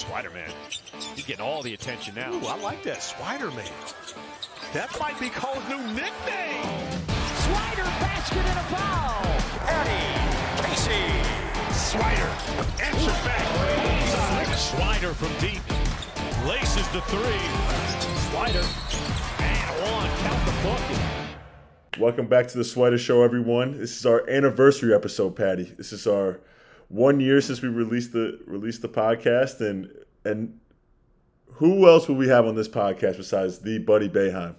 Swider man, he's getting all the attention now. Ooh, I like that Swider man. That might be Cole's new nickname. Swider basket and a foul. Eddie Casey. Swider answers back. Swider from deep. Laces the three. Swider and one. Count the bucket. Welcome back to the Swider Show, everyone. This is our anniversary episode, Patty. This is our 1 year since we released the podcast, and who else will we have on this podcast besides the Buddy Boeheim?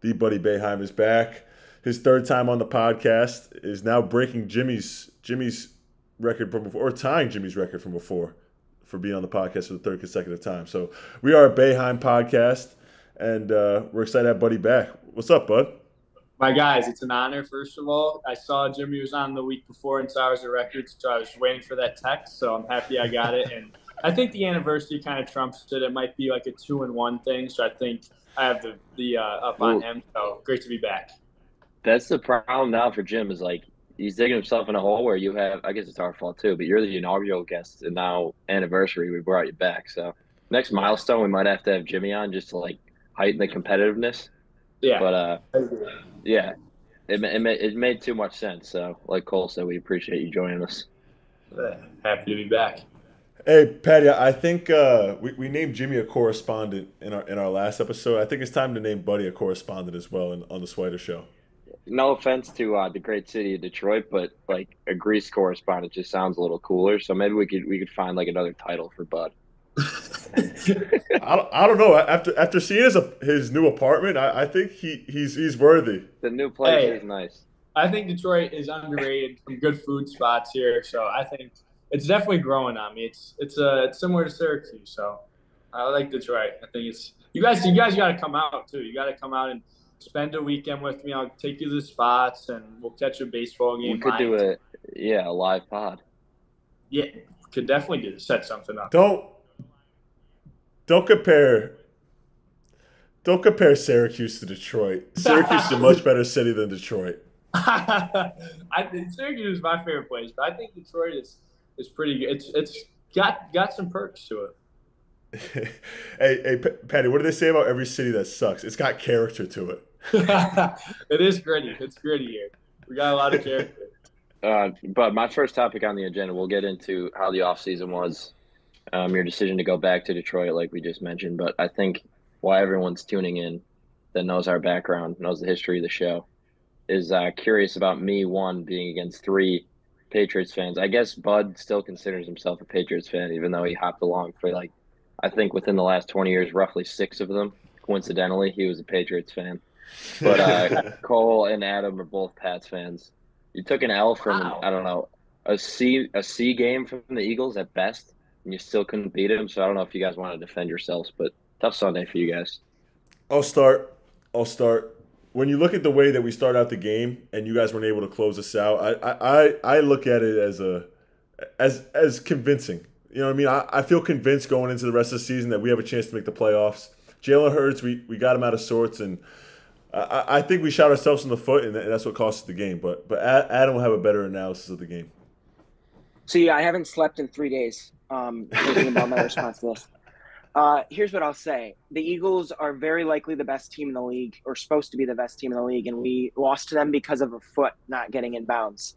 The Buddy Boeheim is back. His third time on the podcast, is now breaking Jimmy's record from before, or tying Jimmy's record from before for being on the podcast for the third consecutive time. So we are a Boeheim podcast, and we're excited to have Buddy back. What's up, bud? My guys, it's an honor, first of all. I saw Jimmy was on the week before in Towers of Records, so I was waiting for that text, so I'm happy I got it. And I think the anniversary kind of trumps it. It might be like a 2-in-1 thing, so I think I have the up on him. So great to be back. That's the problem now for Jim, is like he's digging himself in a hole where you have, I guess it's our fault too, but you're the inaugural guest, and now anniversary, we brought you back. So next milestone, we might have to have Jimmy on just to like heighten the competitiveness. Yeah. But yeah, it made too much sense. So like Cole said, we appreciate you joining us. Happy to be back. Hey, Patty, I think we named Jimmy a correspondent in our last episode. I think it's time to name Buddy a correspondent as well on the Swider Show. No offense to the great city of Detroit, but like a Greece correspondent just sounds a little cooler. So maybe we could find like another title for Bud. I don't know. After seeing his new apartment, I think he's worthy. The new place is nice. I think Detroit is underrated. Some good food spots here, so I think it's definitely growing on me. It's similar to Syracuse, so I like Detroit. I think it's you guys got to come out too. You got to come out and spend a weekend with me. I'll take you to the spots, and we'll catch a baseball game. We could do a live pod. Yeah, could definitely set something up. Don't compare Syracuse to Detroit. Syracuse is a much better city than Detroit. I think Syracuse is my favorite place, but I think Detroit is pretty good. It's got some perks to it. Hey, Patty, what do they say about every city that sucks? It's got character to it. It is gritty. It's gritty here. We got a lot of character. But my first topic on the agenda, we'll get into how the offseason was. Your decision to go back to Detroit, like we just mentioned. But I think why everyone's tuning in that knows our background, knows the history of the show, is curious about me, one, being against 3 Patriots fans. I guess Bud still considers himself a Patriots fan, even though he hopped along for, like, I think within the last 20 years, roughly 6 of them, coincidentally, he was a Patriots fan. But Cole and Adam are both Pats fans. You took an L from, I don't know, a C game from the Eagles at best, and you still couldn't beat him. So I don't know if you guys want to defend yourselves, but tough Sunday for you guys. I'll start. When you look at the way that we start out the game and you guys weren't able to close us out, I look at it as convincing. You know what I mean? I feel convinced going into the rest of the season that we have a chance to make the playoffs. Jalen Hurts, we got him out of sorts, and I think we shot ourselves in the foot, and that's what cost us the game. But Adam will have a better analysis of the game. See, I haven't slept in 3 days thinking about my response to this. Here's what I'll say. The Eagles are very likely the best team in the league, or supposed to be the best team in the league, and we lost to them because of a foot not getting in bounds.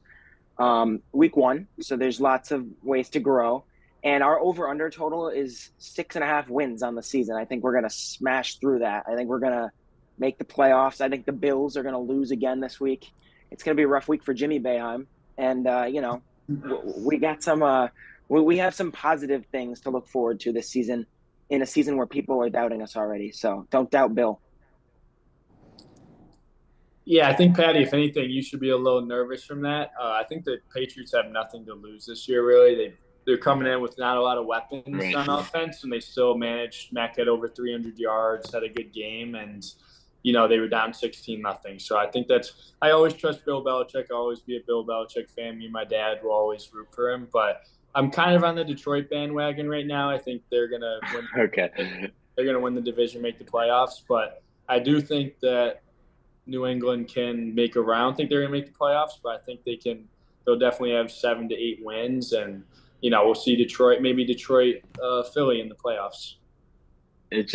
Week 1, so there's lots of ways to grow. And our over-under total is 6.5 wins on the season. I think we're going to smash through that. I think we're going to make the playoffs. I think the Bills are going to lose again this week. It's going to be a rough week for Jimmy Boeheim. And, we got some we have some positive things to look forward to this season, in a season where people are doubting us already. So don't doubt Bill. Yeah, I think, Patty, if anything, you should be a little nervous from that. I think the Patriots have nothing to lose this year, really. They're coming in with not a lot of weapons on offense, and they still managed. Mac had over 300 yards, had a good game, and, they were down 16-0. So I think I always trust Bill Belichick. I'll always be a Bill Belichick fan. Me and my dad will always root for him. But I'm kind of on the Detroit bandwagon right now. I think they're going to win. Okay. They're going to win the division, make the playoffs. But I do think that New England can make a run. I don't think they're going to make the playoffs, but I think they'll definitely have 7 to 8 wins. And we'll see Detroit, maybe Detroit, Philly in the playoffs. It's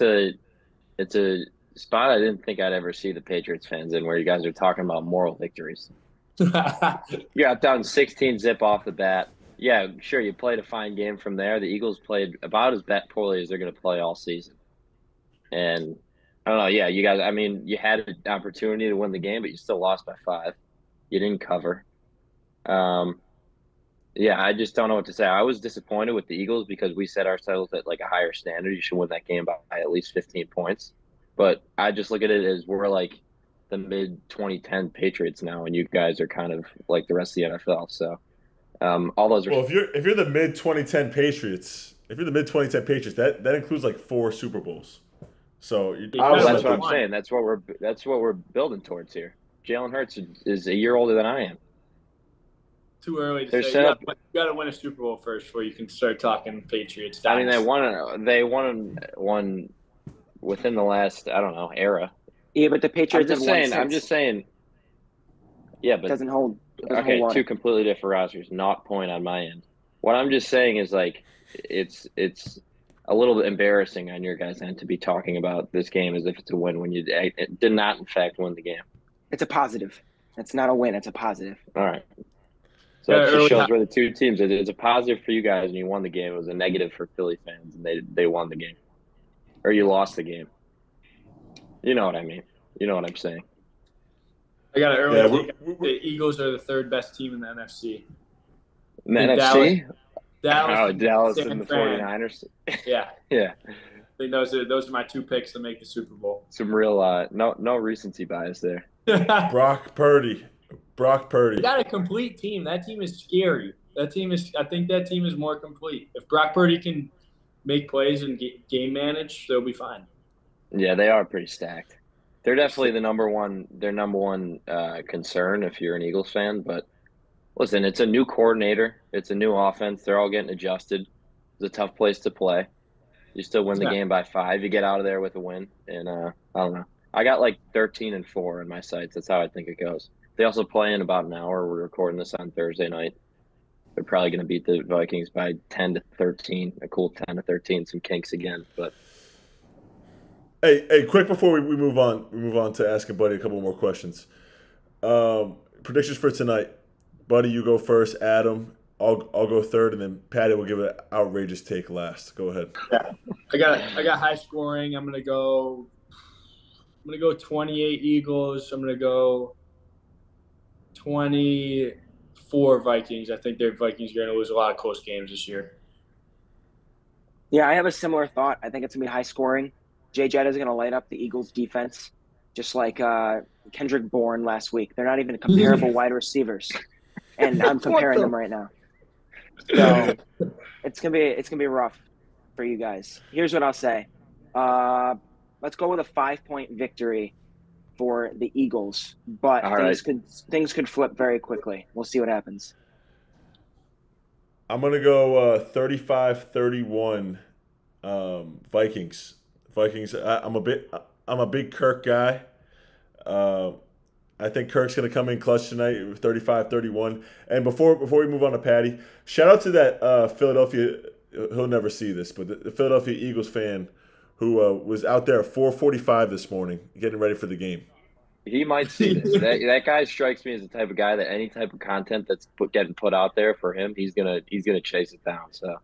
a spot I didn't think I'd ever see the Patriots fans in, where you guys are talking about moral victories. You got down 16 zip off the bat. Yeah, sure, you played a fine game from there. The Eagles played about as poorly as they're going to play all season. And I don't know. Yeah, you guys. I mean, you had an opportunity to win the game, but you still lost by 5. You didn't cover. Yeah, I just don't know what to say. I was disappointed with the Eagles because we set ourselves at like a higher standard. You should win that game by at least 15 points. But I just look at it as we're like the mid-2010 Patriots now, and you guys are kind of like the rest of the NFL. So all those are. Well, if you're the mid-2010 Patriots, that includes like 4 Super Bowls. So that's what I'm saying. That's what we're building towards here. Jalen Hurts is a year older than I am. Too early to say. You got to win a Super Bowl first before you can start talking Patriots. I mean, they won one within the last, I don't know, era. Yeah, but the Patriots I'm just saying. Yeah, but doesn't hold. Okay, 2 completely different rosters. Not point on my end. What I'm just saying is like it's a little bit embarrassing on your guys' end to be talking about this game as if it's a win when it did not in fact win the game. It's a positive. It's not a win. It's a positive. All right. So it just shows where the two teams. It's a positive for you guys, and you won the game. It was a negative for Philly fans, and they won the game, or you lost the game. You know what I mean? You know what I'm saying? I got an early. The Eagles are the 3rd best team in the NFC. In the NFC? Dallas and the 49ers. Yeah. Yeah. I think those are my 2 picks to make the Super Bowl. Some real no recency bias there. Brock Purdy. You got a complete team. That team is scary. I think that team is more complete. If Brock Purdy can make plays and game manage, they'll be fine. Yeah, they are pretty stacked. They're definitely their number one concern if you're an Eagles fan. But listen, it's a new coordinator. It's a new offense. They're all getting adjusted. It's a tough place to play. You still win the game by 5. You get out of there with a win. And I don't know. I got like 13-4 in my sights. That's how I think it goes. They also play in about an hour. We're recording this on Thursday night. They're probably going to beat the Vikings by 10-13, a cool 10-13, some kinks again. But hey, quick before we move on to asking Buddy a couple more questions. Predictions for tonight. Buddy, you go first. Adam, I'll go third, and then Patty will give an outrageous take last. Go ahead. Yeah, I got high scoring. I'm gonna go 28 Eagles. I'm gonna go 24 Vikings. I think their Vikings are going to lose a lot of close games this year. Yeah, I have a similar thought. I think it's going to be high scoring. Jay Jett is going to light up the Eagles defense, just like Kendrick Bourne last week. They're not even comparable wide receivers, and I'm comparing them right now. So it's gonna be rough for you guys. Here's what I'll say. Let's go with a 5-point victory for the Eagles, but things could flip very quickly. We'll see what happens. I'm gonna go 35-31 Vikings. I'm a big Kirk guy. I think Kirk's gonna come in clutch tonight with 35-31. And before we move on to Patty, shout out to that Philadelphia. He'll never see this, but the Philadelphia Eagles fan who was out there at 4:45 this morning getting ready for the game. He might see this. that guy strikes me as the type of guy that any type of content that's getting put out there for him, he's gonna chase it down. So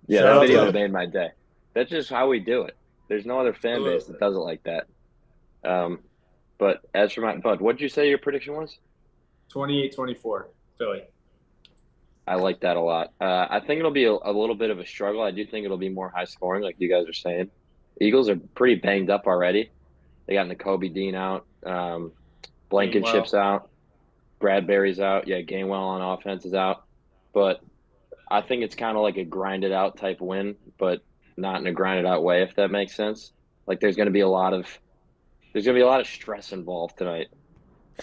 yeah, that video made my day. That's just how we do it. There's no other fan base that does it like that. But as for Bud, what did you say your prediction was? 28-24 Philly. I like that a lot. I think it'll be a little bit of a struggle. I do think it'll be more high scoring, like you guys are saying. Eagles are pretty banged up already. They got Nakobe Dean out, Blankenship's out, Bradbury's out. Yeah, Gainwell on offense is out. But I think it's kind of like a grinded out type win, but not in a grinded out way, if that makes sense. Like there's going to be a lot of stress involved tonight,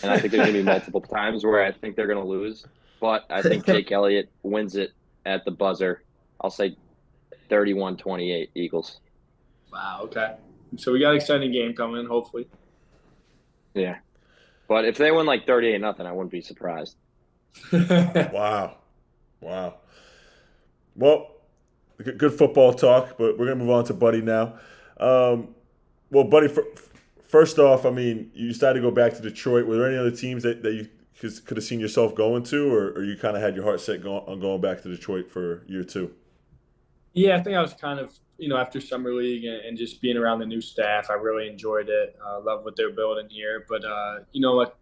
and I think there's going to be multiple times where I think they're going to lose. But I think Jake Elliott wins it at the buzzer. I'll say 31-28 Eagles. Wow, okay. So we got an exciting game coming, hopefully. Yeah. But if they win like 38-0, I wouldn't be surprised. Wow. Well, good football talk, but we're going to move on to Buddy now. Well, Buddy, first off, I mean, you decided to go back to Detroit. Were there any other teams that you could have seen yourself going to, or you kind of had your heart set on going back to Detroit for year two? Yeah, I think I was kind of, after summer league and just being around the new staff, I really enjoyed it. Love what they're building here. But, I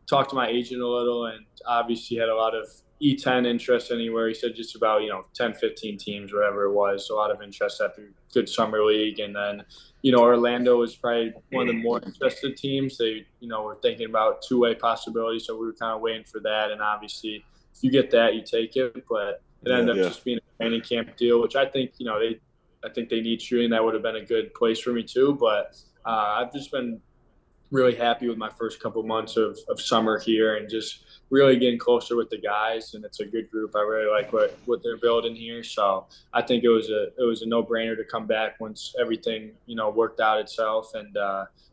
talked to my agent a little, and obviously had a lot of E10 interest anywhere. He said just about, 10, 15 teams, whatever it was. So a lot of interest after good summer league. And then, Orlando was probably one of the more interested teams. They, were thinking about two-way possibilities. So we were kind of waiting for that. And obviously, if you get that, you take it. But it ended up just being a training camp deal, which I think, I think they need shooting. That would have been a good place for me too. But I've just been really happy with my first couple months of summer here and just really getting closer with the guys. And it's a good group. I really like what they're building here. So I think it was a no-brainer to come back once everything, worked out itself, and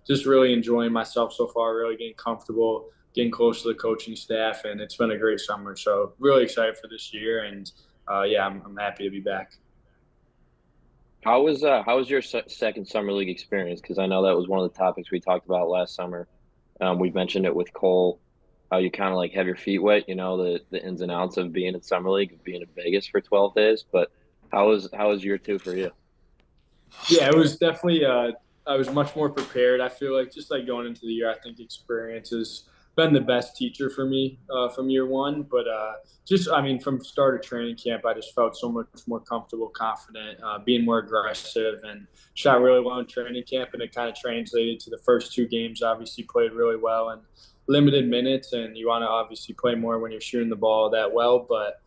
just really enjoying myself so far, really getting comfortable, getting close to the coaching staff. And it's been a great summer. So really excited for this year. And I'm happy to be back. How was your second summer league experience? Because I know that was one of the topics we talked about last summer. We mentioned it with Cole, how you kind of like have your feet wet, the ins and outs of being in summer league, of being in Vegas for 12 days. But how was year two for you? Yeah, it was definitely. I was much more prepared. I feel like just like going into the year, I think experience has been the best teacher for me from year one. But from start of training camp, I just felt so much more comfortable, confident, being more aggressive, and shot really well in training camp. And it kind of translated to the first two games. Obviously, played really well and limited minutes, and you want to obviously play more when you're shooting the ball that well. But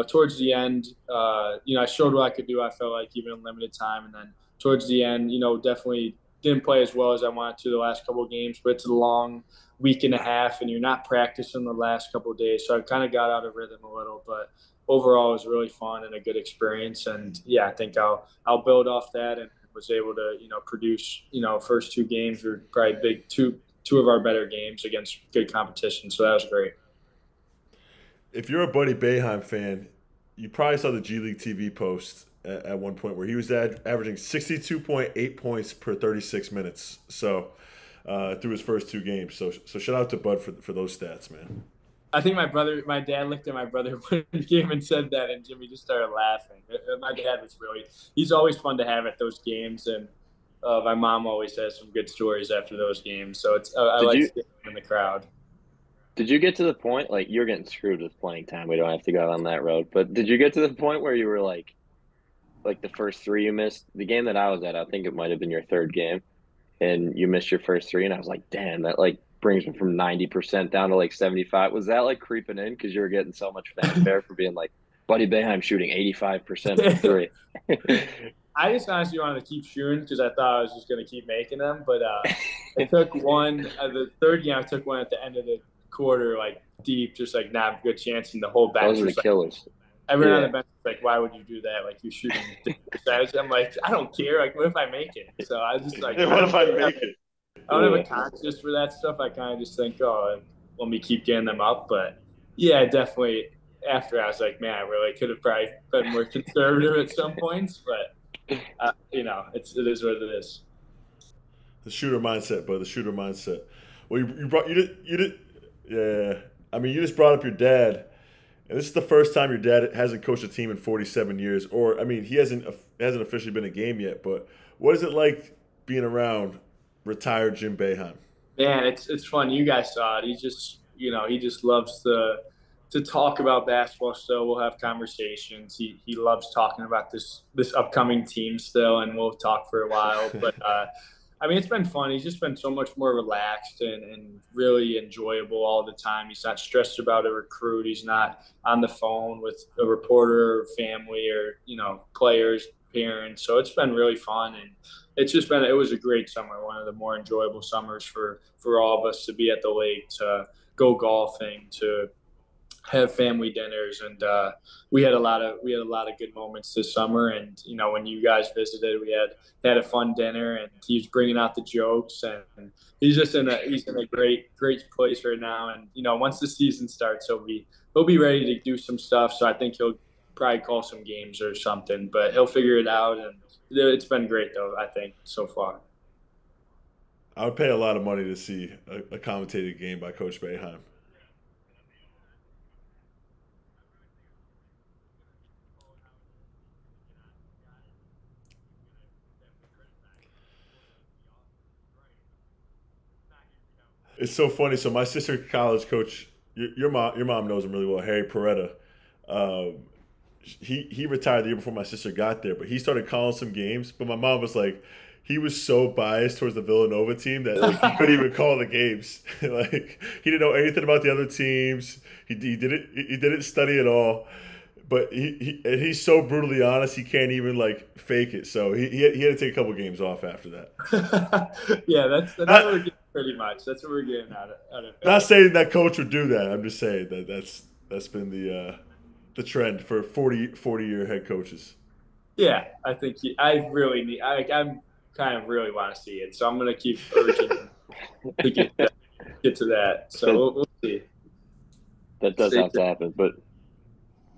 towards the end, I showed what I could do. I felt like even in limited time, and then towards the end, definitely didn't play as well as I wanted to the last couple of games. But it's a long week and a half, and you're not practicing the last couple of days, so I kind of got out of rhythm a little. But overall, it was really fun and a good experience. And I think I'll build off that, and was able to produce first two games were probably big two of our better games against good competition. So that was great. If you're a Buddy Boeheim fan, you probably saw the G League TV post at one point where he was averaging 62.8 points per 36 minutes. So through his first two games. So shout out to Bud for those stats, man. I think my dad looked at my brother when the game and said that, and Jimmy just started laughing. My dad was he's always fun to have at those games, and my mom always has some good stories after those games. So I like seeing him in the crowd. Did you get to the point, like, you're getting screwed with playing time, we don't have to go on that road, but did you get to the point where you were like the first three you missed? The game that I was at, I think it might have been your third game, and you missed your first three, and I was like, damn, that like brings me from 90% down to like 75. Was that like creeping in because you were getting so much fanfare for being like Buddy Boeheim shooting 85% from three? I just honestly wanted to keep shooting because I thought I was just going to keep making them. But I took one the third game. I took one at the end of the quarter, like deep, just like not a good chance, and the whole bench. Those are the killers. Everyone on the bench was like, "Why would you do that? Like you're shooting." I'm like, I don't care. Like, what if I make it? So I was just like, what if I make it? I don't have a conscience for that stuff. I kind of just think, let me keep getting them up. But yeah, definitely. After I was like, man, I really could have probably been more conservative at some points, but it is what it is. The shooter mindset, bud. The shooter mindset. Well, you did. Yeah. I mean, you just brought up your dad, and this is the first time your dad hasn't coached a team in 47 years. Or, I mean, he hasn't officially been in a game yet. But what is it like being around retired Jim Boeheim? Man, it's fun. You guys saw it. He just loves to talk about basketball still. We'll have conversations. He loves talking about this upcoming team still, and we'll talk for a while. But I mean, it's been fun. He's just been so much more relaxed and really enjoyable all the time. He's not stressed about a recruit. He's not on the phone with a reporter or family or players, parents. So it's been really fun, and it's just been. It was a great summer. One of the more enjoyable summers for all of us to be at the lake, to go golfing, to have family dinners, and we had a lot of good moments this summer. And when you guys visited, we had a fun dinner, and he's bringing out the jokes, and he's in a great place right now. And once the season starts, he'll be ready to do some stuff. So I think he'll probably call some games or something. But he'll figure it out, and it's been great though, I think, so far. I would pay a lot of money to see a commentated game by Coach Boeheim. It's so funny. So my sister, college coach, your mom knows him really well, Harry Peretta. He retired the year before my sister got there, but he started calling some games. But my mom was like, he was so biased towards the Villanova team that like, he couldn't even call the games. Like he didn't know anything about the other teams. He didn't study at all. But he's so brutally honest, he can't even like fake it. So he had to take a couple games off after that. Yeah, that's what we're getting pretty much. That's what we're getting out of it. Not saying that coach would do that. I'm just saying that's been the trend for 40-year head coaches. Yeah, I think I'm kind of really want to see it, so I'm going to keep urging to get to that. So we'll see. That does have to happen,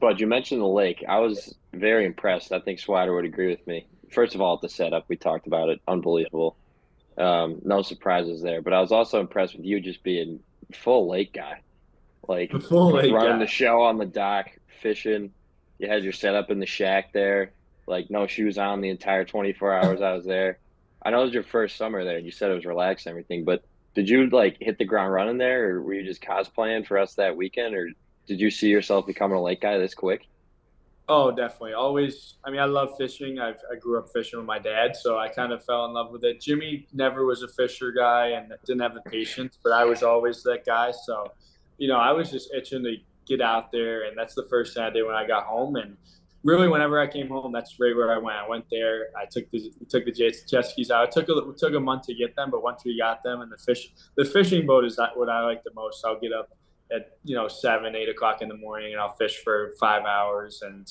But you mentioned the lake. I was very impressed. I think Swider would agree with me. First of all, at the setup, we talked about it. Unbelievable. No surprises there. But I was also impressed with you just being full lake guy. Like running the show on the dock, fishing. You had your setup in the shack there. Like no shoes on the entire 24 hours I was there. I know it was your first summer there. And you said it was relaxed and everything. But did you like hit the ground running there, or were you just cosplaying for us that weekend, or did you see yourself becoming a lake guy this quick? Oh, definitely. Always. I mean, I love fishing. I grew up fishing with my dad, so I kind of fell in love with it. Jimmy never was a fisher guy and didn't have the patience, but I was always that guy. So, I was just itching to get out there, and that's the first thing I did when I got home. And really, whenever I came home, that's right where I went. I went there. I took the jet skis out. It took a month to get them, but once we got them, and the fishing boat is what I like the most. I'll get up at 7, 8 o'clock in the morning, and I'll fish for 5 hours. And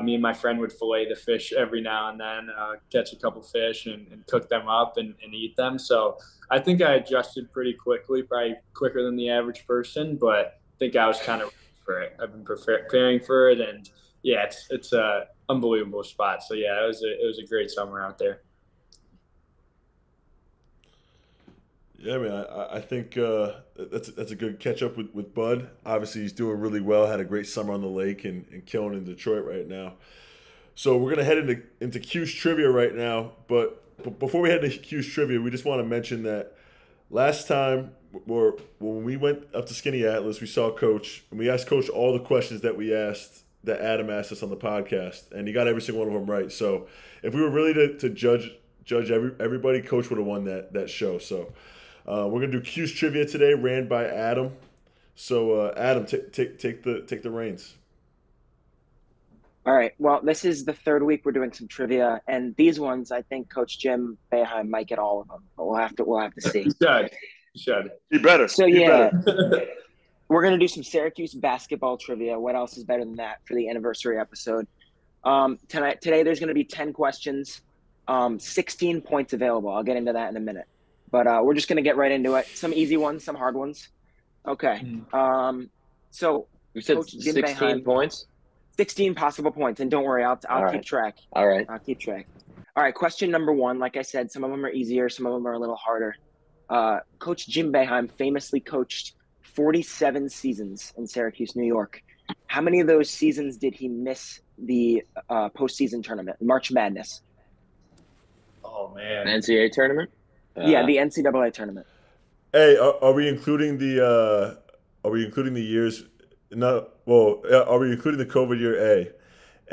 me and my friend would fillet the fish every now and then, catch a couple fish and cook them up and eat them. So I think I adjusted pretty quickly, probably quicker than the average person, but I think I was kind of ready for it. I've been preparing for it, and yeah, it's a unbelievable spot. So yeah, it was a great summer out there. Yeah, I mean, I think that's a good catch up with Bud. Obviously, he's doing really well. Had a great summer on the lake and killing in Detroit right now. So we're gonna head into Cuse trivia right now. But before we head into Cuse trivia, we just want to mention that last time when we went up to Skinny Atlas, we saw Coach and we asked Coach all the questions that Adam asked us on the podcast, and he got every single one of them right. So if we were really to judge everybody, Coach would have won that show. So. We're gonna do Cuse trivia today, ran by Adam. So Adam, take the reins. All right. Well, this is the third week we're doing some trivia, and these ones I think Coach Jim Boeheim might get all of them, but we'll have to see. You should. He better. So we're gonna do some Syracuse basketball trivia. What else is better than that for the anniversary episode? Today there's gonna be 10 questions, 16 points available. I'll get into that in a minute. But we're just going to get right into it. Some easy ones, some hard ones. Okay. So you said Coach Jim 16 Boeheim, points? 16 possible points. And don't worry, I'll keep track. All right. I'll keep track. All right, question number 1. Like I said, some of them are easier. Some of them are a little harder. Coach Jim Boeheim famously coached 47 seasons in Syracuse, New York. How many of those seasons did he miss the postseason tournament, March Madness? Oh, man. An NCAA tournament? Yeah, the NCAA tournament. Hey, are we including the years? No, well, are we including the COVID year A,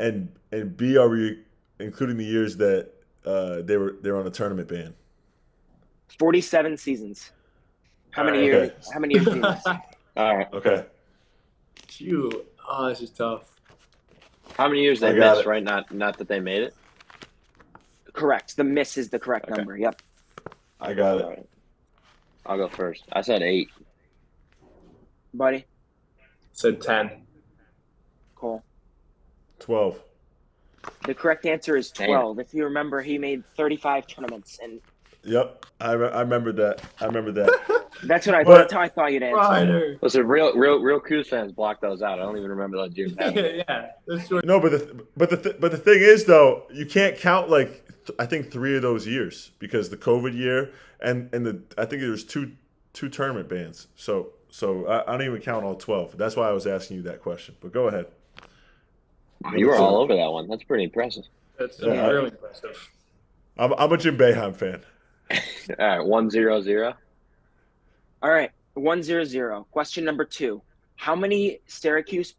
and B? Are we including the years that they were on a tournament ban? 47 seasons. How many years? How many years did he miss? All right. Okay. Shoot. Oh, this is tough. How many years they missed? Right, not that they made it. Correct. The miss is the correct number. Yep. I got it. Right. I'll go first. I said 8. Buddy? Said 10. Cool. 12. The correct answer is 12. If you remember, he made 35 tournaments, and Yep, I remember that. That's what that's how I thought you'd answer. Ryder. Listen, real Cuse fans block those out. I don't even remember that June. Yeah, that's what. No, but the thing is though, you can't count like I think 3 of those years because the COVID year and I think there was two tournament bans. So I don't even count all 12. That's why I was asking you that question. But go ahead. You were all over that one. That's pretty impressive. That's really impressive. I'm a Jim Boeheim fan. All right, 1-0-0. All right, 1-0-0. Question number 2. How many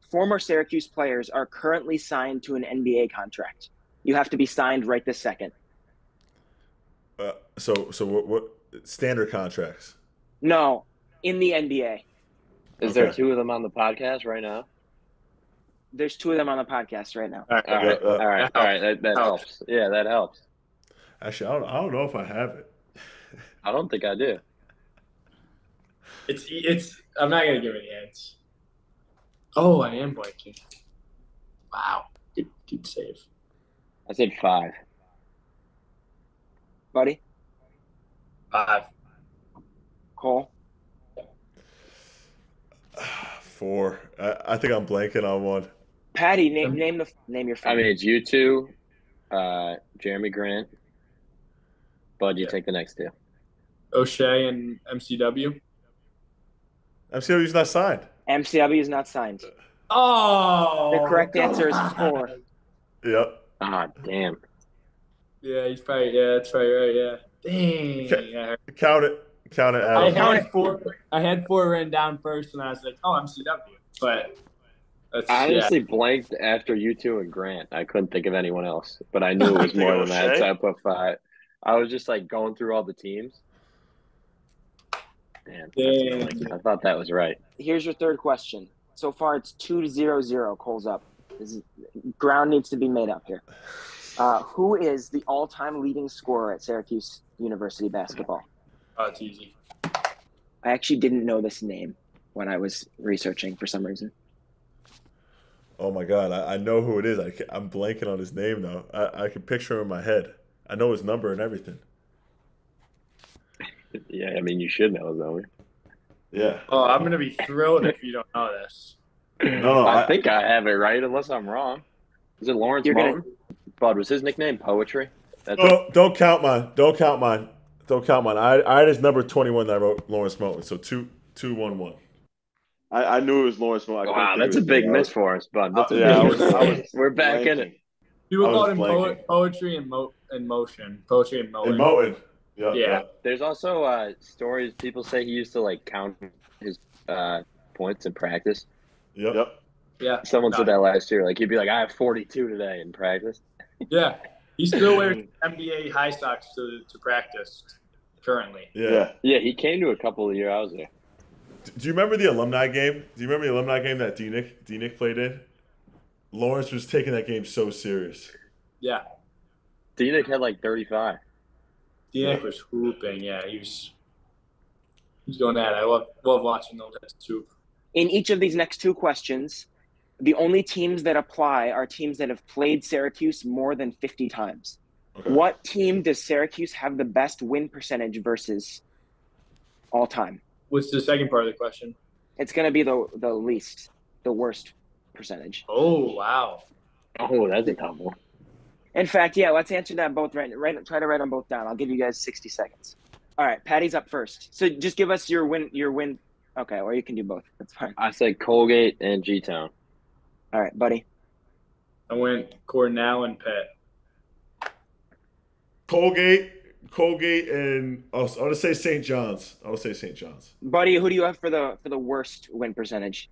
former Syracuse players are currently signed to an NBA contract? You have to be signed right this second. So what standard contracts? No, in the NBA. Is there 2 of them on the podcast right now? There's 2 of them on the podcast right now. All right. That helps. Yeah, that helps. Actually, I don't know if I have it. I don't think I do. It's. I'm not gonna give any hints. Oh, I am blanking. Wow, good save. I said 5. Buddy? 5. Cole? 4. I think I'm blanking on one. Patty, name your friend. I mean, it's you 2, Jeremy Grant. Bud, you take the next 2. O'Shea and MCW. MCW's not signed. MCW is not signed. Oh, The correct answer is 4. Yep. Ah, damn. Yeah, he's probably. Yeah, that's probably right. Yeah. Dang. Count it. I had 4 written down first, and I was like, "Oh, MCW." But I honestly blanked after you 2 and Grant. I couldn't think of anyone else, but I knew it was more than that, so I put 5. I was just like going through all the teams. Damn. I thought that was right. Here's your third question. So far, it's 2-0-0. Cole's up. Ground needs to be made up here. Who is the all-time leading scorer at Syracuse University basketball? Oh, it's easy. I actually didn't know this name when I was researching for some reason. Oh my God, I know who it is. I'm blanking on his name though. I can picture him in my head. I know his number and everything. Yeah, I mean, you should know, though. Yeah. Oh, I'm gonna be thrilled if you don't know this. No, I think I have it right, unless I'm wrong. Is it Lawrence Moulton? Bud, was his nickname Poetry? Don't count mine. I had his number 21 that I wrote Lawrence Moulton. So 2-1-1. I knew it was Lawrence Moulton. Wow, that's a big miss for us, Bud. We're back in it. People call him poetry and motion. Poetry and motion. And Moulton. Yeah. There's also stories. People say he used to like count his points in practice. Yep. Yeah. Someone said that last year. Like he'd be like, "I have 42 today in practice." Yeah. He still wears NBA high socks to practice currently. Yeah. Yeah, he came to a couple of years I was there. Do you remember the alumni game? Do you remember the alumni game that D-Nick played in? Lawrence was taking that game so serious. Yeah. D-Nick had like 35. D-Nick was hooping. Yeah, he was going at it. I love watching those guys too. In each of these next 2 questions, the only teams that apply are teams that have played Syracuse more than 50 times. Okay. What team does Syracuse have the best win percentage versus all time? What's the second part of the question? It's going to be the worst percentage. Oh, wow. Oh, that's a tough one. In fact, yeah, let's answer that both right. Try to write them both down. I'll give you guys 60 seconds. All right, Patty's up first. So just give us your win. Okay, or you can do both. That's fine. I said Colgate and G-Town. All right, buddy. I went Cornell and Pitt. Colgate, and I want to say St. John's. Buddy, who do you have for the worst win percentage?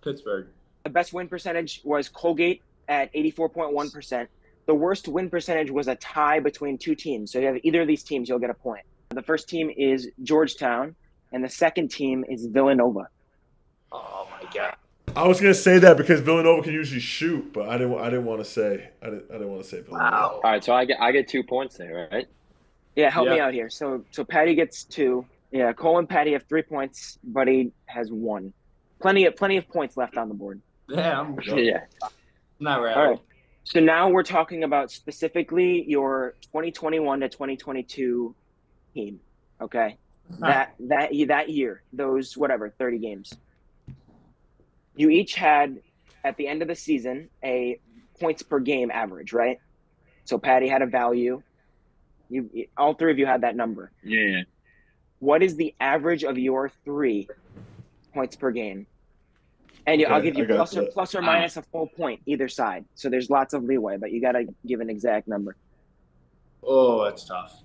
Pittsburgh. The best win percentage was Colgate at 84.1%. The worst win percentage was a tie between 2 teams. So you have either of these teams, you'll get a point. The first team is Georgetown, and the second team is Villanova. Oh my God. I was gonna say that because Villanova can usually shoot, but I didn't want to say Villanova. Wow. All right, so I get 2 points there, right? Yeah, help me out here. So Patty gets 2. Yeah, Cole and Patty have 3 points. Buddy has 1. Plenty of points left on the board. Yeah. Yeah. Not right. All right. So now we're talking about specifically your 2021 to 2022 team, okay, that year, those 30 games, you each had at the end of the season a points per game average, right? So Patty had a value. All three of you had that number. Yeah. What is the average of your 3 points per game? And Okay, I'll give you I got that. plus or minus a full point either side. So there's lots of leeway, but you got to give an exact number. Oh, that's tough.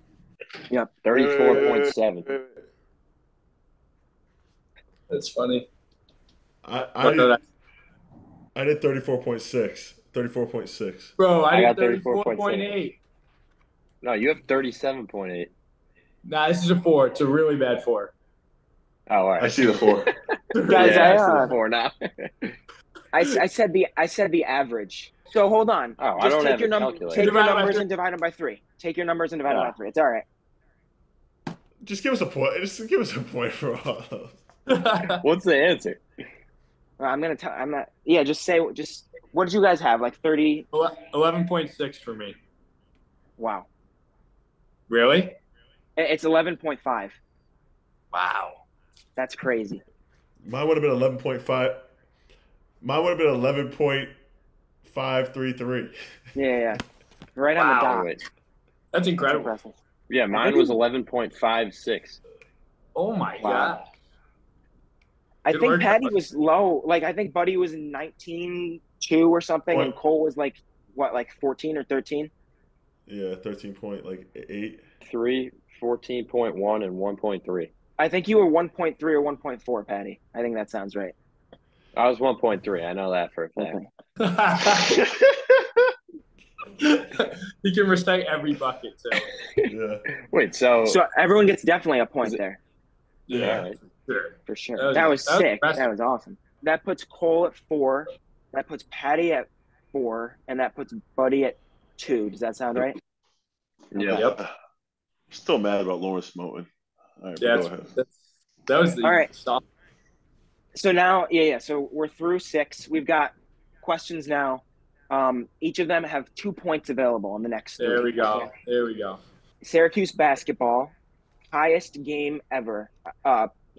Yep. 34.7. That's funny. I did 34.6. 34.6. Bro, I got did 34.8. No, you have 37.8. Nah, this is a 4. It's a really bad 4. Oh, all right. I see the 4. Guys, yeah, I see the 4 now. I said the average. So hold on. Oh, Just I don't take have your a calculator. take your Divide by numbers 3. and divide them by 3. Take your numbers and divide them by 3. It's all right. Just give us a point. Just give us a point for all. What's the answer? I'm not. Yeah, just what did you guys have? Like 30? 11.6 for me. Wow. Really? It's 11.5. Wow. That's crazy. Mine would have been 11.5. Mine would have been 11.533. Yeah. Right on the dot. Wait. That's incredible. That's impressive. Yeah, mine was 11.56. Oh, my Wow. God. I Good think work, Patty Buddy. was low. Like, I think Buddy was 19.2 or something, What? and Cole was like 14 or 13? Yeah, 13.8. 3, 14.1, and 1.3. I think you were 1.3 or 1.4, Patty. I think that sounds right. I was 1.3. I know that for a fact. Okay. You can respect every bucket, too. Yeah. Wait, so So everyone gets definitely a point Is it- there, Yeah. all right. Sure. for sure. That That was was sick. impressive. That was awesome. That puts Cole at 4. That puts Patty at 4, and that puts Buddy at 2. Does that sound right? Yeah. Yep. Still mad about Lawrence Moten. All right, Yeah, go ahead. that was the All right. stop. So now, so we're through 6. We've got questions now. Each of them have 2 points available on the next 3. There we go. Okay? There we go. Syracuse basketball, highest game ever,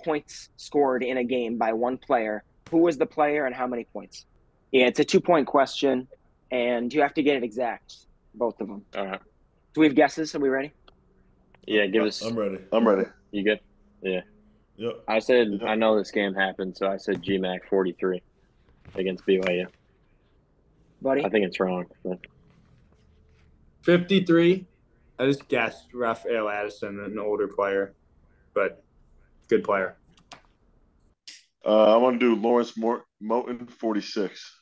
points scored in a game by one player. Who was the player and how many points? Yeah, it's a 2-point question, and you have to get it exact, both of them. All right. Do we have guesses? Are we ready? Yeah, give us. I'm ready. You good? Yeah. Yep. I said I know this game happened, so I said GMAC 43 against BYU. Buddy? I think it's wrong. But 53. I just guessed Raphael Addison, an older player, but good player. I want to do Lawrence Moten 46.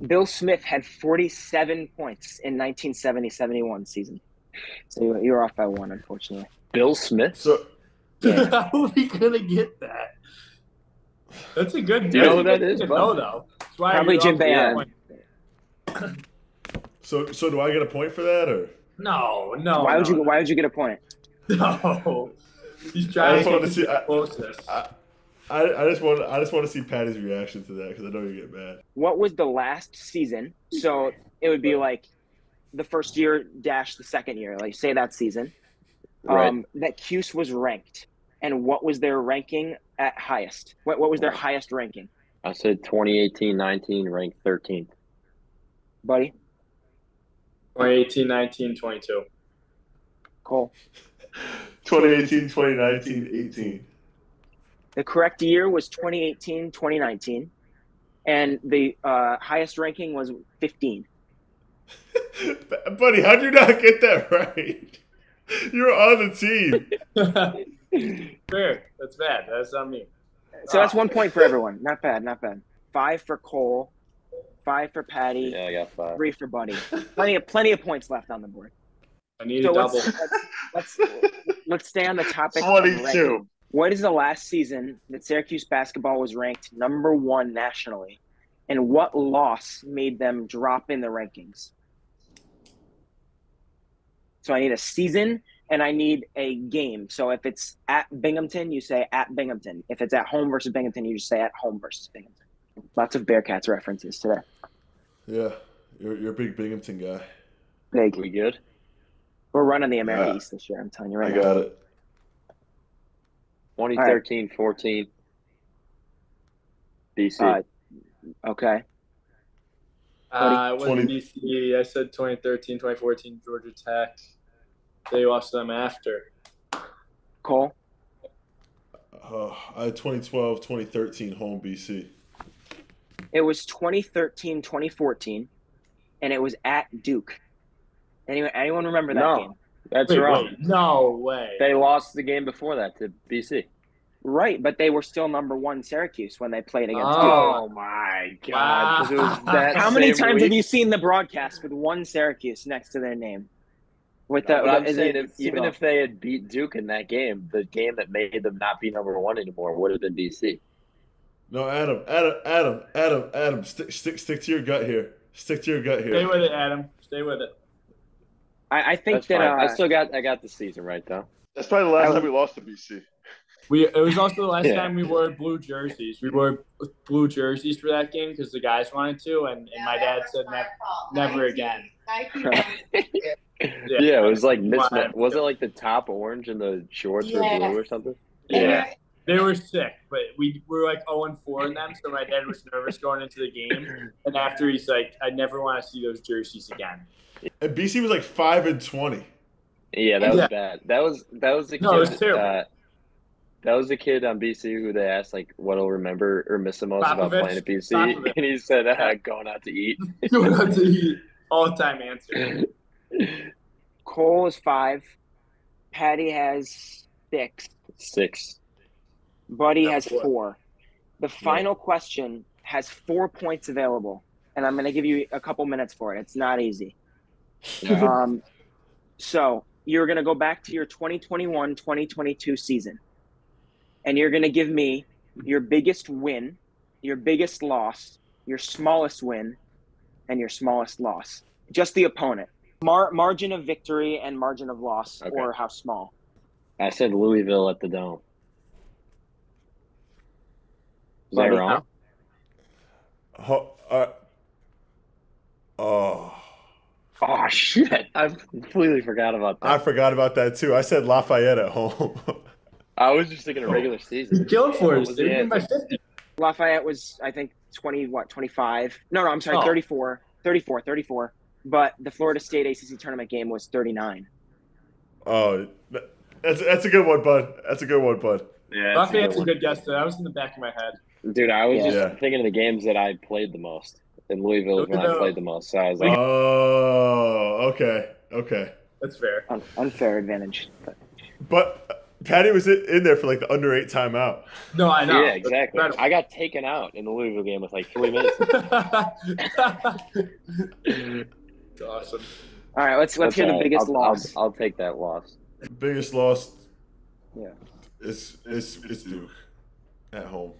Bill Smith had 47 points in 1970-71 season. So you're off by 1, unfortunately. Bill Smith. So Yeah. How are we gonna get that? That's a good. Do you know who that's that a is, good bud? know, though. That's why Probably you're Jim off by Boeheim. 1. So do I get a point for that or? No. Why would you get a point? No. He's I trying just to wanted get to see. the closest. I just want to see Patty's reaction to that because I know you get mad. What was the last season? So it would be like the first year dash the second year, like say that season. Right. That Cuse was ranked. And what was their ranking at highest? What was their highest ranking? I said 2018-19 ranked 13th. Buddy? 2018, 19, 22. Cole? 2018, 2019, 18. The correct year was 2018-2019. And the highest ranking was 15. Buddy, how'd you not get that right? You're on the team. Fair. That's bad. That's on me. So that's 1 point for everyone. Not bad. 5 for Cole. 5 for Patty. Yeah, I got 5. 3 for Buddy. Plenty of points left on the board. I need So a double. let's stay on the topic. of 22. ranking. What is the last season that Syracuse basketball was ranked number 1 nationally, and what loss made them drop in the rankings? So I need a season and I need a game. So if it's at Binghamton, you say at Binghamton. If it's at home versus Binghamton, you just say at home versus Binghamton. Lots of Bearcats references today. Yeah, you're a big Binghamton guy. Big. We good? We're running the America East this year. I'm telling you right now. I got it. 2013-14. BC. Okay. I went to BC. I said 2013, 2014, Georgia Tech. They lost them after. Cole? I had 2012, 2013 home BC. It was 2013, 2014, and it was at Duke. Anyone remember that game? That's wrong. Wait, no way. They lost the game before that to BC. Right, but they were still number 1 Syracuse when they played against Duke. Oh, my God. Wow. How many times have you seen the broadcast with 1 Syracuse next to their name? I'm saying even if they had beat Duke in that game, the game that made them not be number 1 anymore would have been BC. No, Adam, stick to your gut here. Stick to your gut here. Stay with it, Adam. Stay with it. I think That's fine. I got the season right though. That's probably the last time we lost to BC. It was also the last time we wore blue jerseys. We wore blue jerseys for that game because the guys wanted to, and my dad said never again. Yeah, it was like mismatch. Was it like the top orange and the shorts were blue or something? Yeah. They were sick, but we were like 0-4 in them, so my dad was nervous going into the game. And after, he's like, I never want to see those jerseys again. And BC was like 5-20. Yeah, that was bad. That was the kid. No, it was terrible. That was the kid on BC who they asked like what he'll remember or miss the most about playing at BC, and he said going out to eat. Going out to eat. All-time answer. Cole is 5. Patty has 6. 6. Buddy has 4. The final question has 4 points available, and I'm going to give you a couple minutes for it. It's not easy. So you're going to go back to your 2021-2022 season, and you're going to give me your biggest win, your biggest loss, your smallest win, and your smallest loss. Just the opponent. Margin of victory and margin of loss, or how small. I said Louisville at the Dome. Is that wrong? Oh, shit. I completely forgot about that. I forgot about that, too. I said Lafayette at home. I was just thinking of regular season. Killing for us. They're by 50. Lafayette was, I think, 25? No, I'm sorry, 34. 34. But the Florida State ACC tournament game was 39. Oh, that's a good one, bud. That's a good one, bud. Yeah, Lafayette's a good guess, though. That was in the back of my head. Dude, I was just thinking of the games that I played the most. In Louisville is when I played the most. So I was like, oh, okay. That's fair. Unfair advantage. But Patty was in there for like the under 8 timeout. No, I know. Yeah, exactly. I got taken out in the Louisville game with like 3 minutes. That's awesome. All right, let's hear the biggest loss. I'll take that loss. Biggest loss. Yeah. It's Duke at home.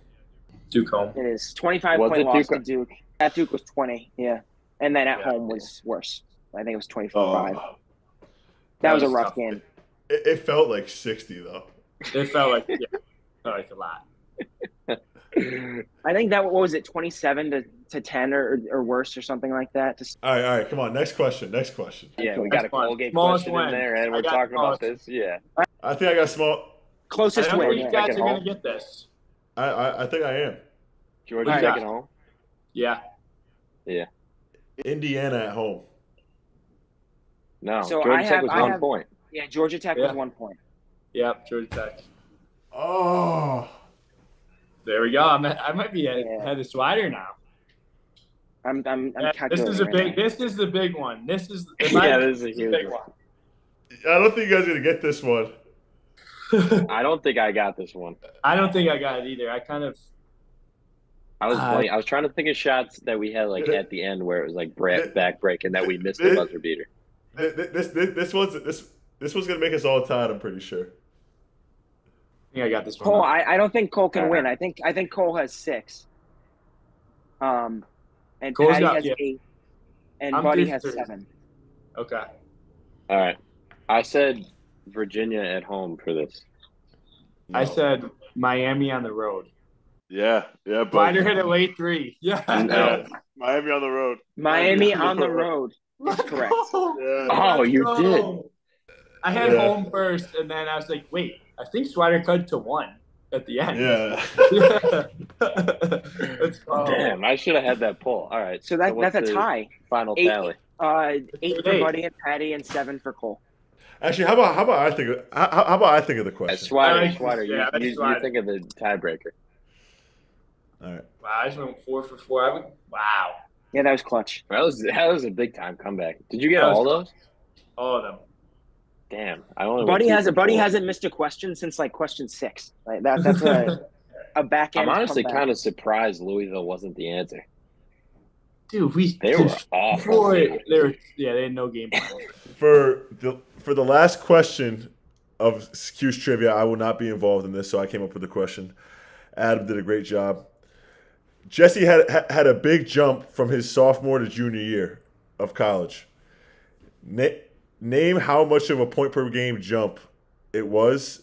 Duke home. It is 25-point loss to Duke. At Duke was 20, yeah. And then at home was worse. I think it was 24-5. That was a rough game. It felt like 60, though. It felt like, a lot. I think what was it, 27 to 10 or worse or something like that? All right. Come on. Next question. Yeah, we got a Colgate question in there, and we're talking about this. Yeah. I think I got small. Closest win. win. You guys are going to get this. I think I am. Georgia taking home? Yeah. Indiana at home. No, so Georgia Tech was 1 point. Yeah, Georgia Tech was 1 point. Yep, Georgia Tech. Oh. There we go. I might be ahead of Swider now. I'm this is This is the big one. This is this is a huge big one. I don't think you guys are gonna get this one. I don't think I got this one. I don't think I got it either. I was trying to think of shots that we had like at the end where it was like back break and that we missed the buzzer beater. This one's gonna make us all tied. I'm pretty sure. I think I got this one. Cole, I don't think Cole can win. I think Cole has 6. And Cole's Patty has 8, and Buddy has 3. 7. Okay. All right. I said Virginia at home for this. No. I said Miami on the road. Yeah. But Swider hit a late 3. Yeah. No. Miami on the road. Miami on the road is correct. Yeah. Oh, you did. I had home first, and then I was like, wait, I think Swider cut to 1 at the end. Yeah. Damn, I should have had that poll. All right. So that's a tie. Final 8, tally. 8 for Buddy and Patty, and 7 for Cole. Actually, how about I think of the question? Swider, Swider. you think of the tiebreaker. All right. Wow, I just went 4 for 4. Wow. Yeah, that was clutch. That was a big time comeback. Did you get all those? All of them. Damn, I only. Buddy hasn't missed a question since like question 6. Like that's a back end. I'm honestly comeback. kind of surprised Louisville wasn't the answer. Dude, They were awful. They had no game plan. For the last question of Cuse trivia, I will not be involved in this, so I came up with the question. Adam did a great job. Jesse had a big jump from his sophomore to junior year of college. Name how much of a point per game jump it was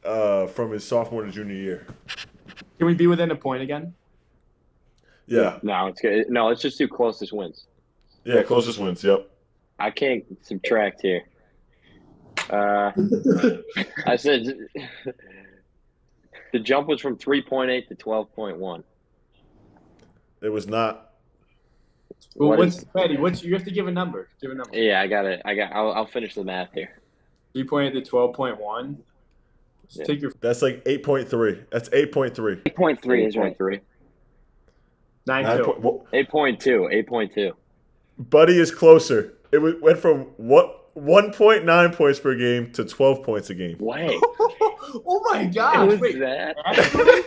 from his sophomore to junior year. Can we be within a point again? Yeah. No, it's good. No, let's just do closest wins. Yeah, closest wins. Yep. I can't subtract here. I said the jump was from 3.8 to 12.1. It was not. Well, Patty? You have to give a number. Give a number. Yeah, I got it. I'll finish the math here. 3.8 to 12.1. Yeah. Take your. That's like 8.3. That's 8.3. 8.3 is right. 8.3. 9.2. 8.2. 8.2. Buddy is closer. It went from 1.9 points per game to 12 points a game. Wait. Oh my gosh! Was Wait, that? actually?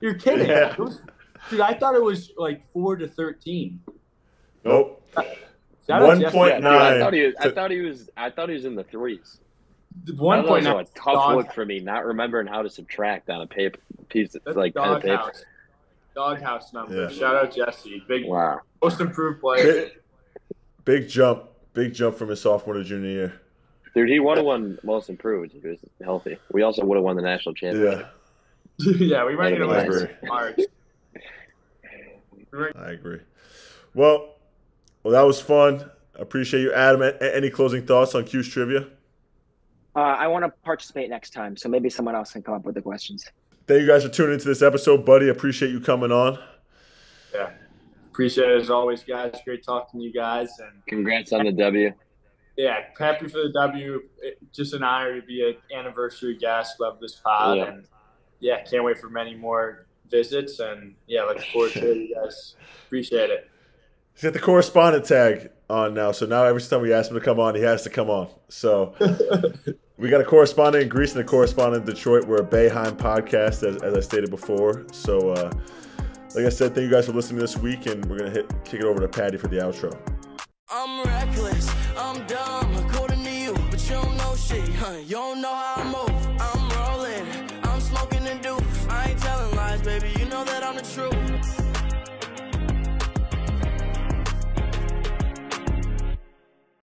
You're kidding? Yeah. Dude, I thought it was like 4 to 13. Nope. Shout out Jeff. 1.9. I thought he was in the threes. 1.9. That was a tough look for me, not remembering how to subtract on a paper piece That's like pen and paper. Doghouse number. Yeah. Shout out Jesse. Wow. Most improved player. Big jump from his sophomore to junior year. Dude, he would have won most improved if he was healthy. We also would have won the national championship. Yeah, Yeah, we might get a Nice. little March. I agree. Well, that was fun. Appreciate you, Adam. Any closing thoughts on Cuse trivia? I want to participate next time, so maybe someone else can come up with the questions. Thank you guys for tuning into this episode, buddy. Appreciate you coming on. Yeah. Appreciate it as always, guys. Great talking to you guys. And Congrats on the W. yeah, happy for the W. Just an honor to be an anniversary guest. Love this pod. Yeah. And yeah, can't wait for many more visits. And yeah, looking forward to it, you guys. Appreciate it. He's got the correspondent tag on now, so now every time we ask him to come on, he has to come on. So we got a correspondent in Greece and a correspondent in Detroit. We're a Boeheim podcast, as I stated before. So, like I said, thank you guys for listening this week, and we're going to kick it over to Patty for the outro. I'm reckless, I'm dumb, according to you, but you don't know shit, huh? You don't know how I move. I'm rolling, I'm smoking and do. I ain't telling lies, baby, you know that I'm the truth.